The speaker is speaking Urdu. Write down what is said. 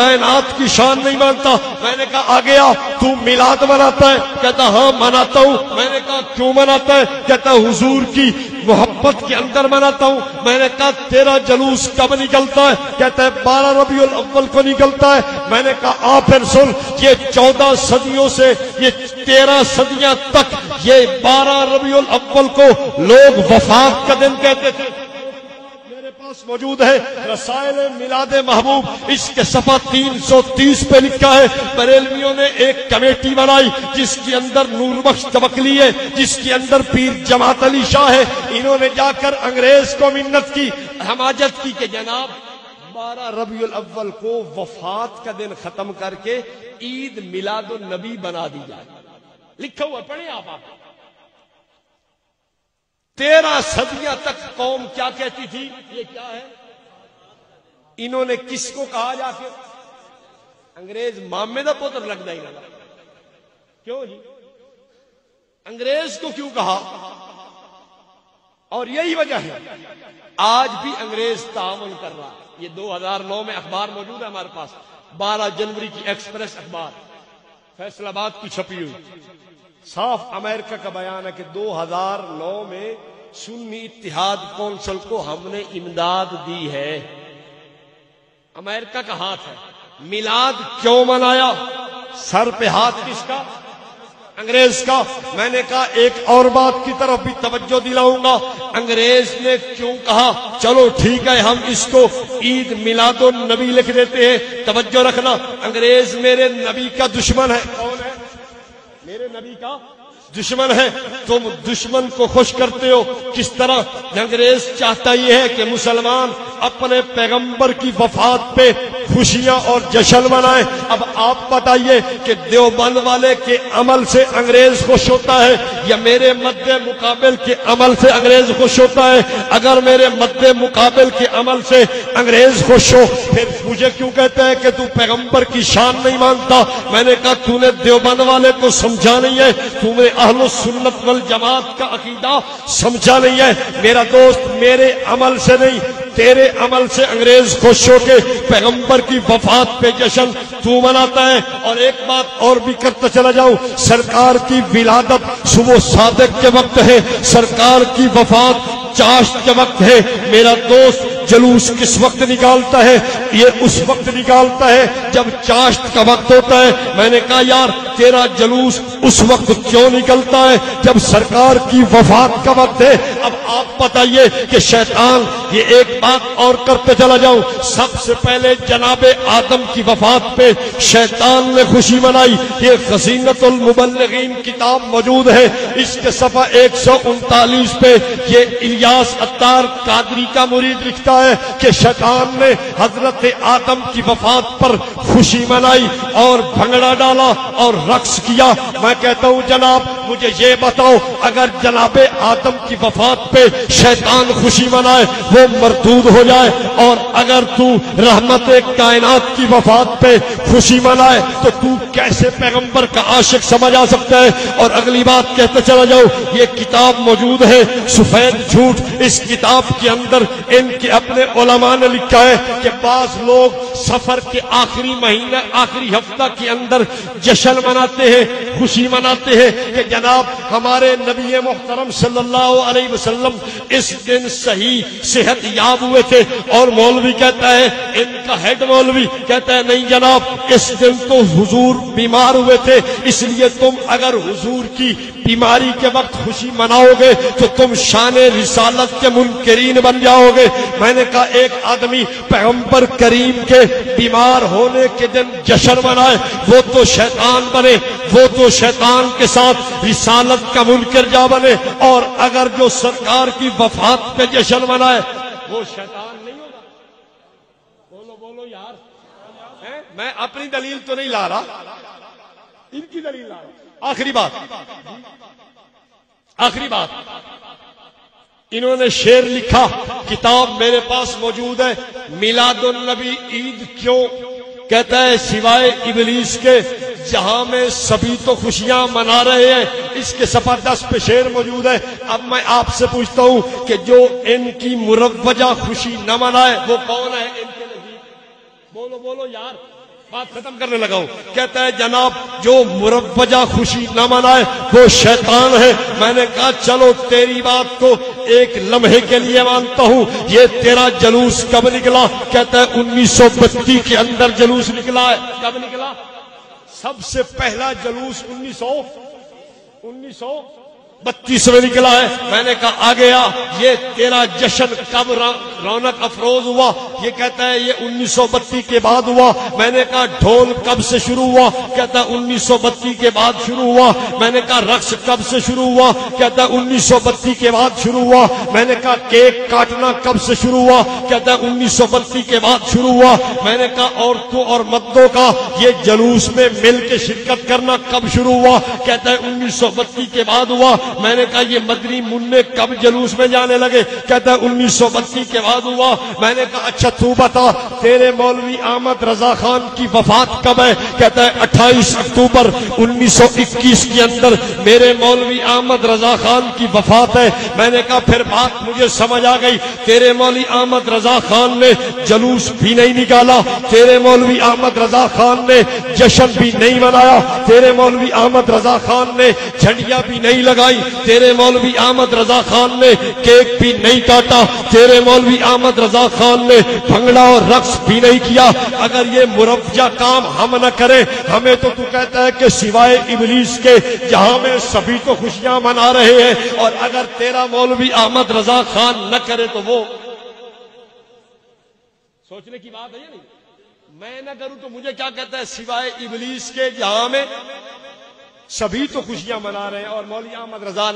کائنات کی شان نہیں مانتا. میں نے کہا آ گیا تو میلاد مناتا ہے؟ کہتا ہاں مناتا ہوں. میں نے کہا کیوں مناتا ہے؟ کہتا حضور کی محبت کے اندر مناتا ہوں. میں نے کہا تیرا جلوس کب نکلتا ہے؟ کہتا ہے 12 ربیع الاول کو نکلتا ہے. میں نے کہا پھر سن، یہ 14 صدیوں سے یہ 13 صدیاں تک یہ 12 ربیع الاول کو لوگ وفات کا دن کہتے تھے. میرے پاس موجود ہے رسائل میلاد محبوب، اس کے صفحہ 330 پہ لکھا ہے بریلویوں نے ایک کمیٹی بنائی جس کے اندر نور بخش توکلی ہے، جس کے اندر پیر جماعت علی شاہ ہے. انہوں نے جا کر انگریز کو منت کی، حماجت کی کہ جناب 12 ربیع الاول کو وفات کا دن ختم کر کے عید میلاد النبی بنا دی جائے. لکھا ہوا پڑھیں آپ. 13 صدیاں تک قوم کیا کہتی تھی؟ یہ کیا ہے؟ انہوں نے کس کو کہا جا کے؟ انگریز مامے دا پتر لگتا ہی نہ. کیوں جی انگریز کو کیوں کہا؟ اور یہی وجہ ہے آج بھی انگریز تعاون کر رہا ہے. یہ 2009 میں اخبار موجود ہے ہمارے پاس، 12 جنوری کی ایکسپریس اخبار فیصل آباد کی چھپی ہوئی. صاف امریکہ کا بیان ہے کہ 2009 میں سنی اتحاد کونسل کو ہم نے امداد دی ہے. امریکہ کا ہاتھ ہے. میلاد کیوں منایا؟ سر پہ ہاتھ کس کا؟ انگریز کا. میں نے کہا ایک اور بات کی طرف بھی توجہ دلاؤں گا. انگریز نے کیوں کہا چلو ٹھیک ہے ہم اس کو عید میلاد النبی لکھ دیتے ہیں؟ توجہ رکھنا، انگریز میرے نبی کا دشمن ہے. کون ہے؟ میرے نبی کا دشمن ہے. تم دشمن کو خوش کرتے ہو کس طرح؟ انگریز چاہتا یہ ہے کہ مسلمان اپنے پیغمبر کی وفات پہ خوشیاں اور جشن منائیں. اب آپ بتائیے کہ دیوبند والے کے عمل سے انگریز خوش ہوتا ہے یا میرے مد مقابل کے عمل سے انگریز خوش ہوتا ہے؟ اگر میرے مد مقابل کے عمل سے انگریز خوش ہو پھر مجھے کیوں کہتا ہے کہ تو پیغمبر کی شان نہیں مانتا؟ میں نے کہا تو نے دیوبند والے کو سمجھا نہیں ہے، تو نے اہل السنت والجماعت کا عقیدہ سمجھا نہیں ہے. میرا دوست میرے عمل سے نہیں تیرے عمل سے انگریز خوش ہو کے پیغمبر کی وفات پہ جشن تو مناتا ہے. اور ایک بات اور بھی کرتا چلا جاؤں، سرکار کی ولادت صبح صادق کے وقت ہے، سرکار کی وفات چاشت کے وقت ہے. میرا دوست جلوس کس وقت نکالتا ہے؟ یہ اس وقت نکالتا ہے جب چاشت کا وقت ہوتا ہے. میں نے کہا یار تیرا جلوس اس وقت کیوں نکلتا ہے جب سرکار کی وفات کا وقت ہے؟ اب آپ بتائیے کہ شیطان، یہ ایک بات اور کرتے چلا جاؤں، سب سے پہلے جناب آدم کی وفات پہ شیطان نے خوشی منائی. یہ خزینۃ المبلغین کتاب موجود ہے، اس کے صفحہ 139 پہ یہ الیاس عطار قادری کا مرید لکھتا ہے کہ شیطان نے حضرت آدم کی وفات پر خوشی منائی اور بھنگڑا ڈالا اور رقص کیا. میں کہتا ہوں جناب مجھے یہ بتاؤ، اگر جناب آدم کی وفات پہ شیطان خوشی منائے وہ مردود ہو جائے، اور اگر تو رحمت کائنات کی وفات پہ خوشی منائے تو تو کیسے پیغمبر کا عاشق سمجھ آ سکتا ہے؟ اور اگلی بات کہتے چلا جاؤ، یہ کتاب موجود ہے سفید جھوٹ. اس کتاب کے اندر ان کے اپنے علماء نے لکھا ہے کہ بعض لوگ سفر کے آخری مہینہ آخری ہفتہ کے اندر جشن مناتے ہیں، خوشی مناتے ہیں کہ جناب ہمارے نبی محترم صلی اللہ علیہ وسلم اس دن صحیح صحت یاب ہوئے تھے. اور مولوی کہتا ہے، ان کا ہیڈ مولوی کہتا ہے نہیں جناب اس دن تو حضور بیمار ہوئے تھے، اس لیے تم اگر حضور کی بیماری کے وقت خوشی مناؤ گے تو تم شان رسالت کے منکرین بن جاؤ گے. میں نے کہا ایک آدمی پیغمبر کریم کے بیمار ہونے کے دن جشن منائے وہ تو شیطان بنے، وہ تو شیطان کے ساتھ رسالت کا منکر جا بنے. اور اگر جو سرکار کی وفات پہ جشن منائے وہ شیطان نہیں ہوگا. بولو بولو یار، میں اپنی دلیل تو نہیں لا رہا، ان کی دلیل لا رہا. آخری بات انہوں نے شعر لکھا، کتاب میرے پاس موجود ہے، میلاد النبی عید کیوں؟ کہتا ہے سوائے ابلیس کے جہاں میں سبھی تو خوشیاں منا رہے ہیں. اس کے صفحہ 10 پہ شعر موجود ہے. اب میں آپ سے پوچھتا ہوں کہ جو ان کی مروجہ خوشی نہ منائے وہ کون ہے ان کے نزدیک؟ بولو بولو یار، بات ختم کرنے لگا ہوں. کہتا ہے جناب جو مروجہ خوشی نہ منائے وہ شیطان ہے. میں نے کہا چلو تیری بات کو ایک لمحے کے لیے مانتا ہوں. یہ تیرا جلوس کب نکلا؟ کہتا ہے 1932 کے اندر جلوس نکلا ہے. کب نکلا؟ سب سے پہلا جلوس 1932 میں نکلا ہے. میں نے کہا آ گیا. یہ تیرا جشن کب رونق افروز ہوا؟ یہ کہتا ہے یہ 1932 کے بعد ہوا. میں نے کہا ڈھول کب سے شروع ہوا؟ کہتا ہے 1932 کے بعد شروع ہوا. میں نے کہا رقص کب سے شروع ہوا؟ کہتا ہے 1932 کے بعد شروع ہوا. میں نے کہا کیک کاٹنا کب سے شروع ہوا؟ کہتا ہے 1932 کے بعد شروع ہوا. میں نے کہا عورتوں اور مردوں کا یہ جلوس میں مل کے شرکت کرنا کب شروع ہوا؟ کہتا ہے 1932 کے بعد ہوا. میں نے کہا یہ مدنی منع کب جلوس میں جانے لگے؟ کہتا ہے 1932 کے بعد ہوا. میں نے کہا اچھا تو بتا تیرے مولوی احمد رضا خان کی وفات کب ہے؟ کہتا ہے 28 اکتوبر 1921 کے اندر میرے مولوی احمد رضا خان کی وفات ہے. میں نے کہا پھر بات مجھے سمجھ آ گئی. تیرے مولوی احمد رضا خان نے جلوس بھی نہیں نکالا, تیرے مولوی احمد رضا خان نے جشن بھی نہیں منایا, تیرے مولوی احمد رضا خان نے جھنڈیاں بھی نہیں لگائی, تیرے مولوی احمد رضا خان نے کیک بھی نہیں کاٹا, تیرے مولوی احمد رضا خان نے بھنگڑا اور رقص بھی نہیں کیا. اگر یہ مروجہ کام ہم نہ کریں, ہمیں تو کہتا ہے کہ سوائے ابلیس کے جہاں میں سبھی تو خوشیاں منا رہے ہیں, اور اگر تیرا مولوی احمد رضا خان نہ کرے تو وہ سوچنے کی بات ہے یا نہیں؟ میں نہ کروں تو مجھے کیا کہتا ہے سوائے ابلیس کے جہاں میں سبھی تو خوشیاں منا رہے ہیں اور مولوی احمد رضا